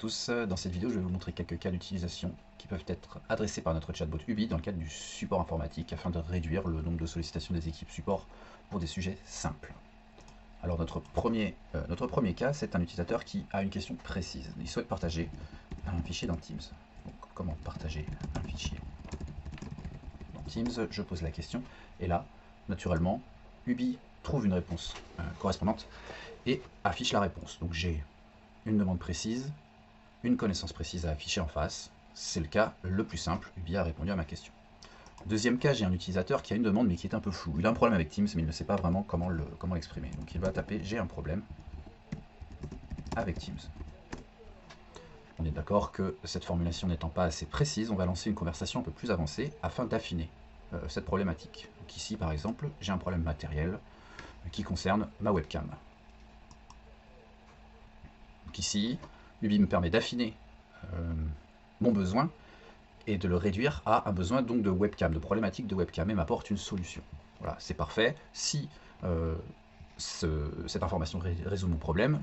tous, dans cette vidéo je vais vous montrer quelques cas d'utilisation qui peuvent être adressés par notre chatbot Ubi dans le cadre du support informatique afin de réduire le nombre de sollicitations des équipes support pour des sujets simples. Alors notre premier cas, c'est un utilisateur qui a une question précise. Il souhaite partager un fichier dans Teams. Donc, comment partager un fichier dans Teams? Je pose la question et là, naturellement, Ubi trouve une réponse correspondante et affiche la réponse. Donc j'ai une demande précise, une connaissance précise à afficher en face. C'est le cas le plus simple. Ubi a répondu à ma question. Deuxième cas, j'ai un utilisateur qui a une demande mais qui est un peu floue. Il a un problème avec Teams mais il ne sait pas vraiment comment l'exprimer. Donc il va taper « j'ai un problème avec Teams ». On est d'accord que cette formulation n'étant pas assez précise, on va lancer une conversation un peu plus avancée afin d'affiner cette problématique. Donc ici par exemple, j'ai un problème matériel qui concerne ma webcam. Donc ici, Ubi me permet d'affiner mon besoin et de le réduire à un besoin donc de webcam, de problématique de webcam, et m'apporte une solution. Voilà, c'est parfait. Si cette information résout mon problème,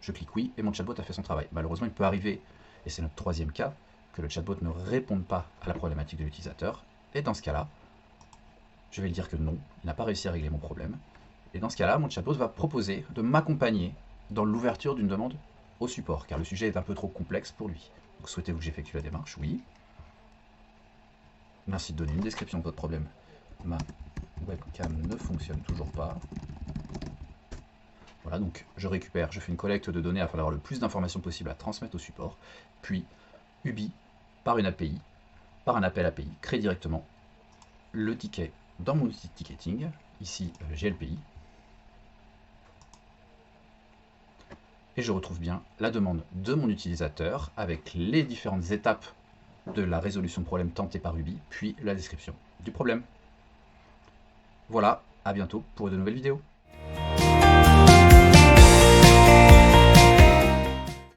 je clique oui et mon chatbot a fait son travail. Malheureusement, il peut arriver, et c'est notre troisième cas, que le chatbot ne réponde pas à la problématique de l'utilisateur. Et dans ce cas-là, je vais lui dire que non, il n'a pas réussi à régler mon problème. Et dans ce cas-là, mon chatbot va proposer de m'accompagner dans l'ouverture d'une demande au support, car le sujet est un peu trop complexe pour lui. Donc souhaitez-vous que j'effectue la démarche? Oui. Merci de donner une description de votre problème. Ma webcam ne fonctionne toujours pas. Voilà, donc je récupère, je fais une collecte de données afin d'avoir le plus d'informations possible à transmettre au support. Puis Ubi, par une API, par un appel API, crée directement le ticket dans mon outil de ticketing, ici GLPI. Et je retrouve bien la demande de mon utilisateur avec les différentes étapes de la résolution de problème tentée par Ubi, puis la description du problème. Voilà, à bientôt pour de nouvelles vidéos.